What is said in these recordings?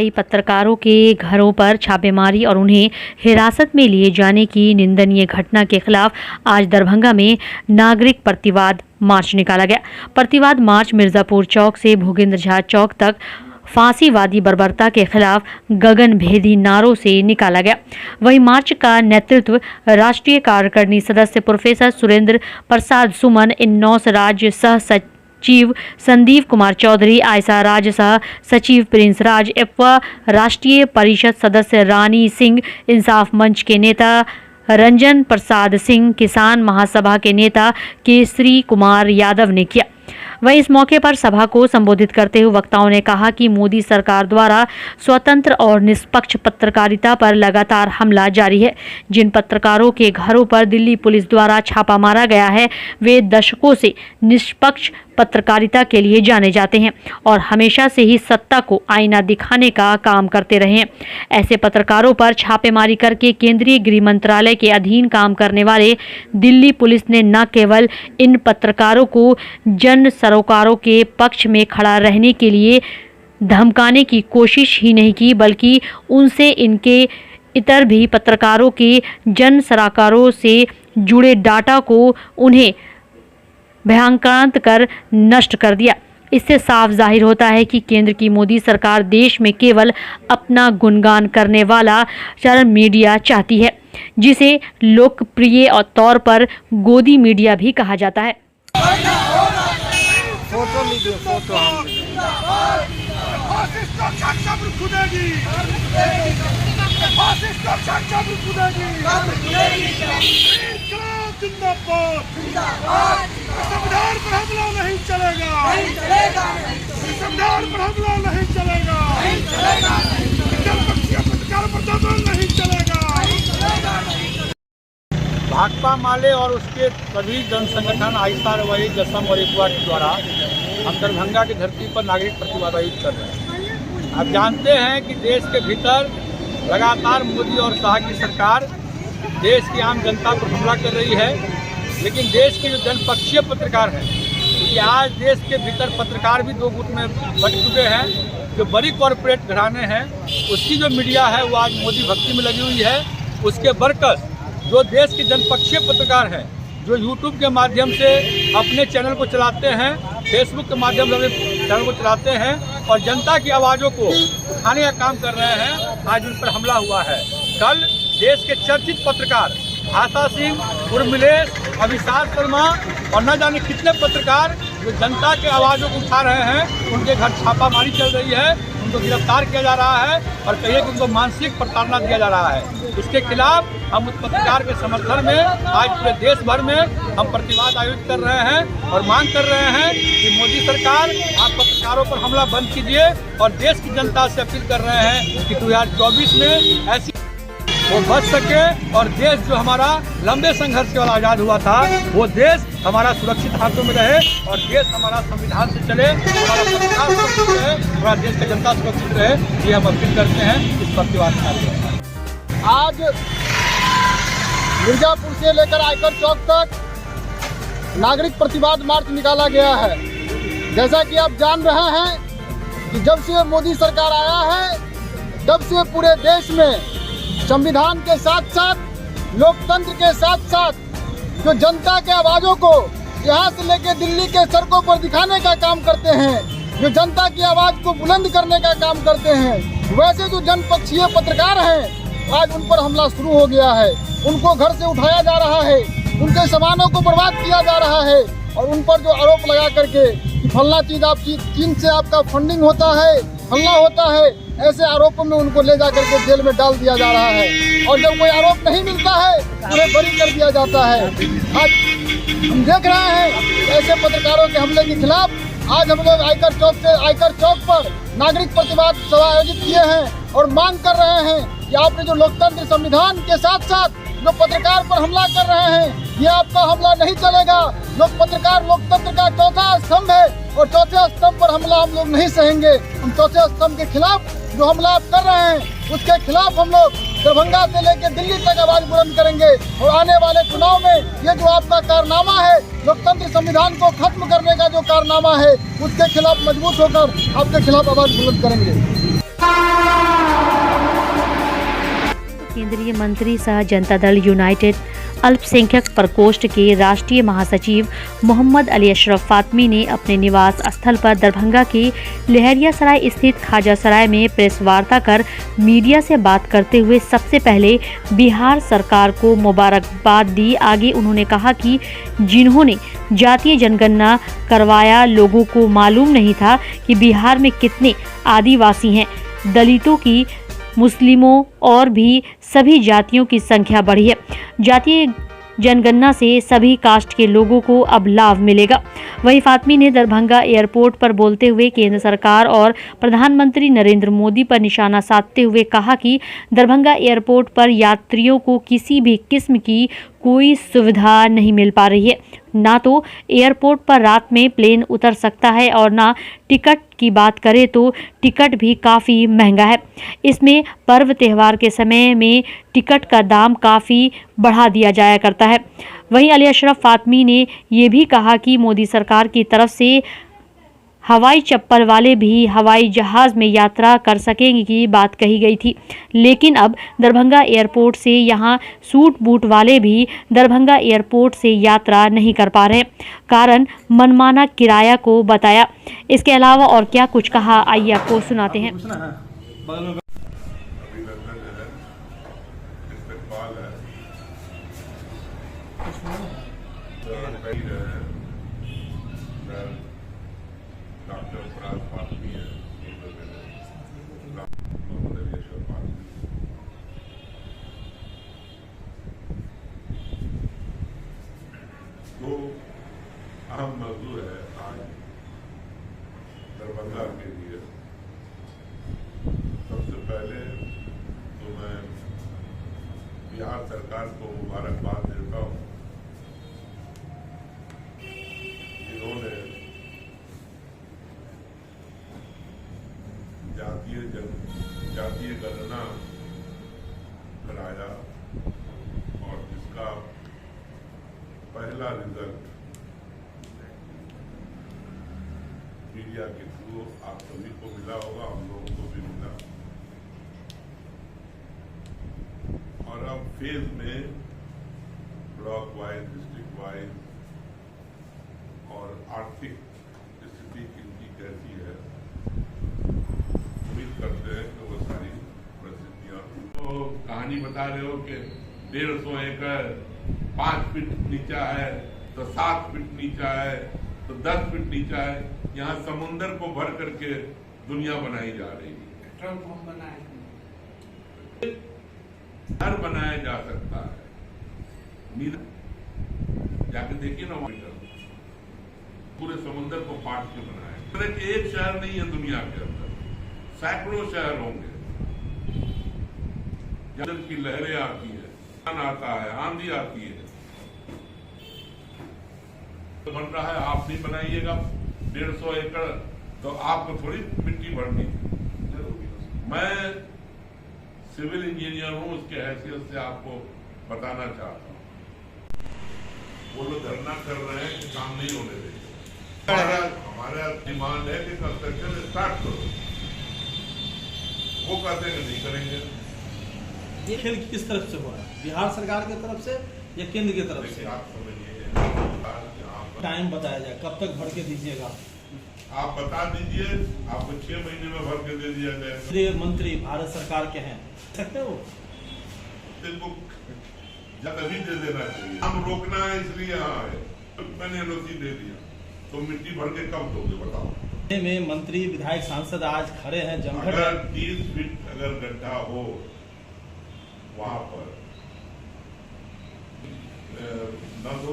कई पत्रकारों के घरों पर छापेमारी और उन्हें हिरासत में लिए जाने की निंदनीय घटना के खिलाफ आज दरभंगा में नागरिक प्रतिवाद मार्च निकाला गया। प्रतिवाद मार्च मिर्जापुर चौक से भूपेंद्र झा चौक तक फांसीवादी बर्बरता के खिलाफ गगनभेदी नारों से निकाला गया। वहीं मार्च का नेतृत्व राष्ट्रीय कार्यकारिणी सदस्य प्रोफेसर सुरेंद्र प्रसाद सुमन, इन्नौस राज्य सह सचिव संदीप कुमार चौधरी, आयसा राज्य सह सचिव प्रिंस राज, व राष्ट्रीय परिषद सदस्य रानी सिंह, इंसाफ मंच के नेता रंजन प्रसाद सिंह, किसान महासभा के नेता केसरी कुमार यादव ने किया। वहीं इस मौके पर सभा को संबोधित करते हुए वक्ताओं ने कहा कि मोदी सरकार द्वारा स्वतंत्र और निष्पक्ष पत्रकारिता पर लगातार हमला जारी है। जिन पत्रकारों के घरों पर दिल्ली पुलिस द्वारा छापा मारा गया है, वे दशकों से निष्पक्ष पत्रकारिता के लिए जाने जाते हैं और हमेशा से ही सत्ता को आईना दिखाने का काम करते रहे हैं। ऐसे पत्रकारों पर छापेमारी करके केंद्रीय गृह मंत्रालय के अधीन काम करने वाले दिल्ली पुलिस ने न केवल इन पत्रकारों को जन सरोकारों के पक्ष में खड़ा रहने के लिए धमकाने की कोशिश ही नहीं की, बल्कि उनसे इनके इतर भी पत्रकारों के जन सरोकारों से जुड़े डाटा को उन्हें भयांकांत कर नष्ट कर दिया। इससे साफ जाहिर होता है कि केंद्र की मोदी सरकार देश में केवल अपना गुणगान करने वाला चरम मीडिया चाहती है, जिसे लोकप्रिय और तौर पर गोदी मीडिया भी कहा जाता है। संविधान पर हमला नहीं चलेगा, संविधान पर हमला नहीं चलेगा, पत्रकार पर दमन नहीं चलेगा। भाकपा माले और उसके सभी जन संगठन आइसा रवैये जसम और इकवा के द्वारा हम दरभंगा की धरती पर नागरिक प्रतिवाद आयोजित कर रहे हैं। आप जानते हैं कि देश के भीतर लगातार मोदी और शाह की सरकार देश की आम जनता पर हमला कर रही है, लेकिन देश के जो जनपक्षीय पत्रकार हैं, क्योंकि आज देश के भीतर पत्रकार भी दो गुट में बट चुके हैं। जो बड़ी कॉरपोरेट घराने हैं, उसकी जो मीडिया है वो आज मोदी भक्ति में लगी हुई है। उसके बरकस जो देश के जनपक्षीय पत्रकार हैं, जो यूट्यूब के माध्यम से अपने चैनल को चलाते हैं, फेसबुक के माध्यम से अपने चैनल को चलाते हैं और जनता की आवाज़ों को उठाने का काम कर रहे हैं, आज उन पर हमला हुआ है। कल देश के चर्चित पत्रकार आशा सिंह, उर्मिलेश, अभिषेक शर्मा और न जाने कितने पत्रकार जो जनता के आवाज़ों को उठा रहे हैं, उनके घर छापामारी चल रही है, उनको गिरफ्तार किया जा रहा है और कहिए कि उनको मानसिक प्रताड़ना दिया जा रहा है। इसके खिलाफ हम उस पत्रकार के समर्थन में आज पूरे देश भर में हम प्रतिवाद आयोजित कर रहे हैं और मांग कर रहे हैं कि मोदी सरकार आप पत्रकारों पर हमला बंद कीजिए और देश की जनता से अपील कर रहे हैं कि 2024 में ऐसी वो बच सके और देश जो हमारा लंबे संघर्ष के बाद आज़ाद हुआ था, वो देश हमारा सुरक्षित हाथों में रहे और देश हमारा संविधान से चले, हमारा पत्रकार सुरक्षित रहे, हमारा देश की जनता सुरक्षित रहे। ये हम अपील करते हैं इस प्रतिवाद में। आज मिर्जापुर से लेकर आयकर चौक तक नागरिक प्रतिवाद मार्च निकाला गया है। जैसा कि आप जान रहे हैं कि जब से मोदी सरकार आया है, तब से पूरे देश में संविधान के साथ साथ, लोकतंत्र के साथ साथ जो जनता के आवाज़ों को यहाँ से लेकर दिल्ली के सड़कों पर दिखाने का काम करते हैं, जो जनता की आवाज़ को बुलंद करने का काम करते हैं, वैसे जो जनपक्षीय पत्रकार हैं, आज उन पर हमला शुरू हो गया है। उनको घर से उठाया जा रहा है, उनके सामानों को बर्बाद किया जा रहा है और उन पर जो आरोप लगा करके कि फलना चीज़ आप चीन से आपका फंडिंग होता है, फलना होता है, ऐसे आरोपों में उनको ले जाकर के जेल में डाल दिया जा रहा है और जब कोई आरोप नहीं मिलता है उन्हें बरी कर दिया जाता है। आज हम देख रहे हैं ऐसे पत्रकारों के हमले के खिलाफ आज हम लोग आयकर चौक पर नागरिक प्रतिवाद सभा आयोजित किए हैं और मांग कर रहे हैं कि आपने जो लोकतंत्र संविधान के साथ साथ जो पत्रकार पर हमला कर रहे हैं, ये आपका हमला नहीं चलेगा। पत्रकार लोकतंत्र का चौथा स्तंभ है और चौथे स्तंभ पर हमला हम लोग नहीं सहेंगे। हम चौथे स्तंभ के खिलाफ जो हमला आप कर रहे हैं, उसके खिलाफ हम लोग दरभंगा से लेकर दिल्ली तक आवाज बुलंद करेंगे और आने वाले चुनाव में ये जो आपका कारनामा है, लोकतंत्र संविधान को खत्म करने का जो कारनामा है, उसके खिलाफ मजबूत होकर आपके खिलाफ आवाज बुलंद करेंगे। केंद्रीय मंत्री सह जनता दल यूनाइटेड अल्पसंख्यक प्रकोष्ठ के राष्ट्रीय महासचिव मोहम्मद अली अशरफ फातमी ने अपने निवास स्थल पर दरभंगा के लहरियासराय स्थित ख्वाजा सराय में प्रेस वार्ता कर मीडिया से बात करते हुए सबसे पहले बिहार सरकार को मुबारकबाद दी। आगे उन्होंने कहा कि जिन्होंने जातीय जनगणना करवाया, लोगों को मालूम नहीं था कि बिहार में कितने आदिवासी हैं, दलितों की, मुस्लिमों और भी सभी जातियों की संख्या बढ़ी है। जातीय जनगणना से सभी कास्ट के लोगों को अब लाभ मिलेगा। वहीं फातमी ने दरभंगा एयरपोर्ट पर बोलते हुए केंद्र सरकार और प्रधानमंत्री नरेंद्र मोदी पर निशाना साधते हुए कहा कि दरभंगा एयरपोर्ट पर यात्रियों को किसी भी किस्म की कोई सुविधा नहीं मिल पा रही है। ना तो एयरपोर्ट पर रात में प्लेन उतर सकता है और ना टिकट की बात करें तो टिकट भी काफ़ी महंगा है। इसमें पर्व त्यौहार के समय में टिकट का दाम काफ़ी बढ़ा दिया जाया करता है। वहीं अली अशरफ फातमी ने ये भी कहा कि मोदी सरकार की तरफ से हवाई चप्पल वाले भी हवाई जहाज़ में यात्रा कर सकेंगे की बात कही गई थी, लेकिन अब दरभंगा एयरपोर्ट से यहां सूट बूट वाले भी दरभंगा एयरपोर्ट से यात्रा नहीं कर पा रहे, कारण मनमाना किराया को बताया। इसके अलावा और क्या कुछ कहा, आइए आपको सुनाते हैं। डॉक्टर फराज फातमी है, मोहम्मद अली अशरफ फातमी। दो अहम मौजू है आज दरभंगा के लिए। सबसे पहले तो मैं बिहार सरकार को मुबारकबाद देता हूँ, जिन्होंने जातीय गणना कराया और जिसका पहला रिजल्ट मीडिया के थ्रू आप सभी को मिला होगा, हम लोगों को भी मिला। और अब फेज में ब्लॉक वाइज, डिस्ट्रिक्ट वाइज और आर्थिक स्थिति इनकी कैसी है, करते हैं कि वो सारी परिस्थितियां। तो कहानी बता रहे हो कि 150 एकड़ 5 फीट नीचा है तो 7 फीट नीचा है तो 10 फीट नीचा है। यहाँ समुंदर को भर करके दुनिया बनाई जा रही है। घर बनाया जा सकता है, जाके देखिए ना, पूरे समुंदर को पाट के बनाया। एक शहर नहीं है दुनिया के अंदर, सैकड़ों शहर होंगे। जल की लहरें आती है, तूफान आता है, आंधी आती है, तो बन रहा है। आप नहीं बनाइएगा 150 एकड़ तो आपको थोड़ी मिट्टी भरनी। मैं सिविल इंजीनियर हूं, उसके हैसियत से आपको बताना चाहता हूं। वो लोग धरना कर रहे हैं कि काम नहीं होने देंगे। हमारा डिमांड है कि कंस्ट्रक्शन स्टार्ट करो, वो कहते हैं नहीं करेंगे। ये खेल किस तरफ से हो रहा है, बिहार सरकार की तरफ से या केंद्र की तरफ से? आप समझिए, टाइम बताया जाए, कब तक भर के दीजिएगा? आप बता दीजिए, आपको 6 महीने में भर के दे दिया जाएगा। केंद्रीय मंत्री भारत सरकार के हैं, सकते हो? तभी दे देना चाहिए। हम रोकना है इसलिए यहाँ है, तो मैंने एनओसी दे दिया, तो मिट्टी भर के कब दोगे बताओ? में मंत्री, विधायक, सांसद आज खड़े हैं जमघट। अगर 30 फीट अगर गड्ढा हो वहां पर न दो,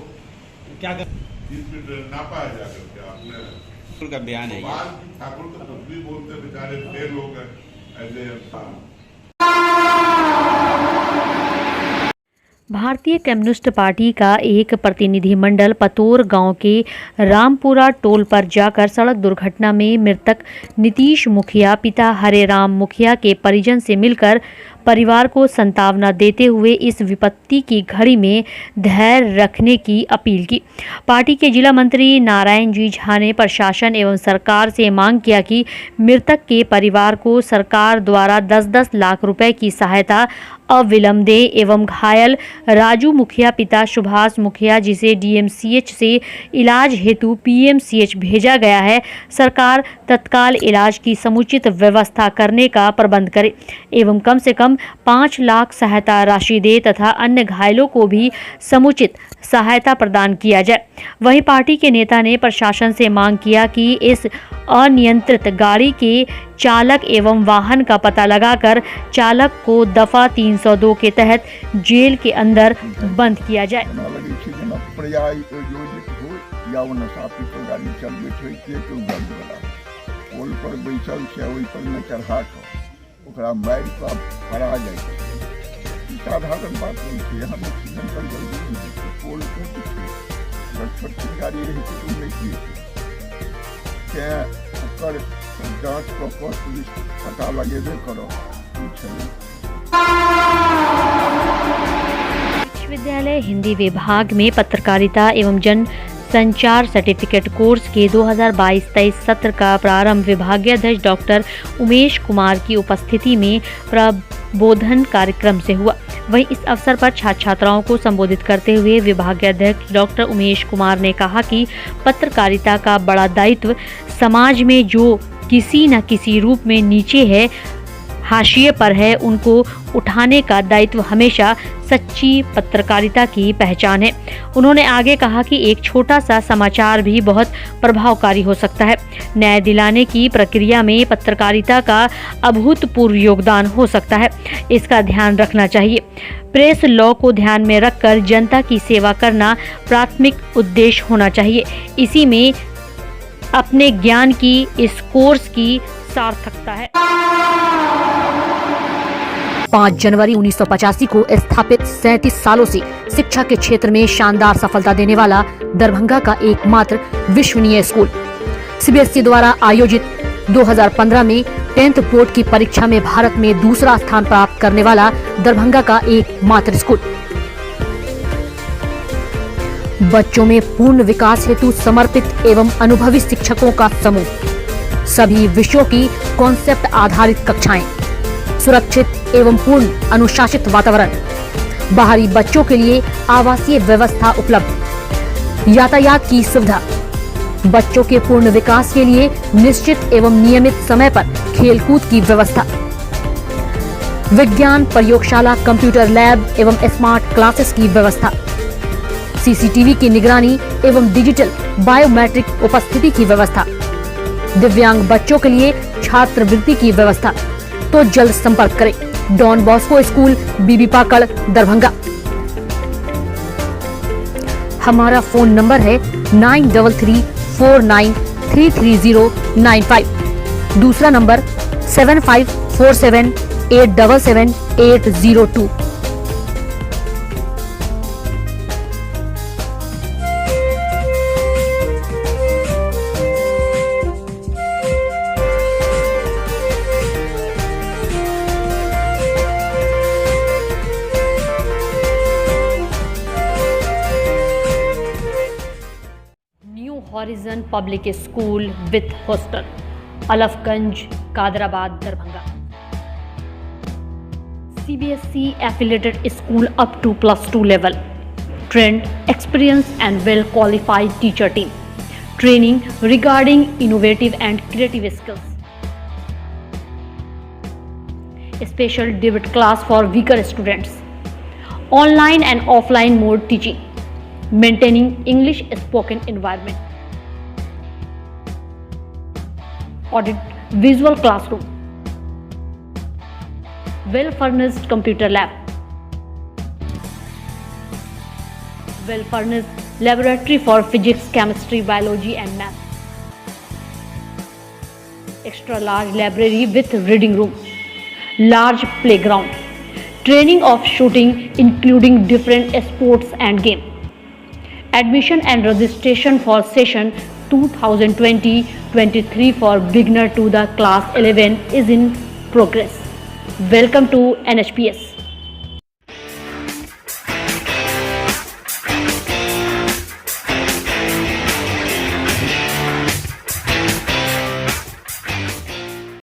क्या कर 30 फीट नापा है जाकर के आपने का बयान है। ठाकुर तो कुछ भी बोलते बेचारे फेल हो गए ऐसे। भारतीय कम्युनिस्ट पार्टी का एक प्रतिनिधिमंडल पतोर गांव के रामपुरा टोल पर जाकर सड़क दुर्घटना में मृतक नीतीश मुखिया पिता हरेराम मुखिया के परिजन से मिलकर परिवार को सांत्वना देते हुए इस विपत्ति की घड़ी में धैर्य रखने की अपील की। पार्टी के जिला मंत्री नारायण जी झा ने प्रशासन एवं सरकार से मांग किया कि मृतक के परिवार को सरकार द्वारा 10-10 लाख रुपए की सहायता अविलंब दे एवं घायल राजू मुखिया पिता सुभाष मुखिया जिसे डीएमसीएच से इलाज हेतु पीएमसीएच भेजा गया है, सरकार तत्काल इलाज की समुचित व्यवस्था करने का प्रबंध करे एवं कम से कम 5 लाख सहायता राशि दे तथा अन्य घायलों को भी समुचित सहायता प्रदान किया जाए। वहीं पार्टी के नेता ने प्रशासन से मांग किया कि इस अनियंत्रित गाड़ी के चालक एवं वाहन का पता लगाकर चालक को दफा 302 के तहत जेल के अंदर बंद किया जाए। साधारण बात नहीं थी, हम एक्सीडेंटल जल्दी नहीं थी, पोल ऊँच थे, छोटी गाड़ी रही थी तो नहीं किए थे क्या ओकर जाँच को पुलिस पता लगेबे करो। विश्वविद्यालय हिंदी विभाग में पत्रकारिता एवं जन संचार सर्टिफिकेट कोर्स के 2022-23 सत्र का प्रारंभ विभागीय अध्यक्ष डॉक्टर उमेश कुमार की उपस्थिति में प्रबोधन कार्यक्रम से हुआ। वहीं इस अवसर पर छात्र छात्राओं को संबोधित करते हुए विभागीय अध्यक्ष डॉक्टर उमेश कुमार ने कहा कि पत्रकारिता का बड़ा दायित्व समाज में जो किसी न किसी रूप में नीचे है, हाशिए पर है, उनको उठाने का दायित्व हमेशा सच्ची पत्रकारिता की पहचान है। उन्होंने आगे कहा कि एक छोटा सा समाचार भी बहुत प्रभावकारी हो सकता है। न्याय दिलाने की प्रक्रिया में पत्रकारिता का अभूतपूर्व योगदान हो सकता है, इसका ध्यान रखना चाहिए। प्रेस लॉ को ध्यान में रखकर जनता की सेवा करना प्राथमिक उद्देश्य होना चाहिए। इसी में अपने ज्ञान की इस कोर्स की सार्थकता है। 5 जनवरी 1985 को स्थापित 37 सालों से शिक्षा के क्षेत्र में शानदार सफलता देने वाला दरभंगा का एकमात्र विश्वसनीय स्कूल। सीबीएसई द्वारा आयोजित 2015 में 10th बोर्ड की परीक्षा में भारत में दूसरा स्थान प्राप्त करने वाला दरभंगा का एकमात्र स्कूल। बच्चों में पूर्ण विकास हेतु समर्पित एवं अनुभवी शिक्षकों का समूह, सभी विषयों की कॉन्सेप्ट आधारित कक्षाएं, सुरक्षित एवं पूर्ण अनुशासित वातावरण, बाहरी बच्चों के लिए आवासीय व्यवस्था उपलब्ध, यातायात की सुविधा, बच्चों के पूर्ण विकास के लिए निश्चित एवं नियमित समय पर खेलकूद की व्यवस्था, विज्ञान प्रयोगशाला, कंप्यूटर लैब एवं स्मार्ट क्लासेस की व्यवस्था, सीसीटीवी की निगरानी एवं डिजिटल बायोमेट्रिक उपस्थिति की व्यवस्था, दिव्यांग बच्चों के लिए छात्रवृत्ति की व्यवस्था। तो जल्द संपर्क करें। Don Bosco school, Bibi Pakar, Darbhanga. हमारा फोन नंबर है 9334933095। दूसरा number 7547877802। Horizon public school with hostel, Alafganj, Kadrabad, Darbhanga. CBSE affiliated school up to +2 level. Trained, experienced and well qualified teacher team. Training regarding innovative and creative skills. Special debate class for weaker students. Online and offline mode teaching. Maintaining English spoken environment. Audit visual classroom. Well furnished computer lab. Well furnished laboratory for physics, chemistry, biology and math. Extra large library with reading room. Large playground. training of shooting including different sports and game. Admission and registration for session 2020-23 for beginner to the class 11 is in progress. Welcome to NHPS.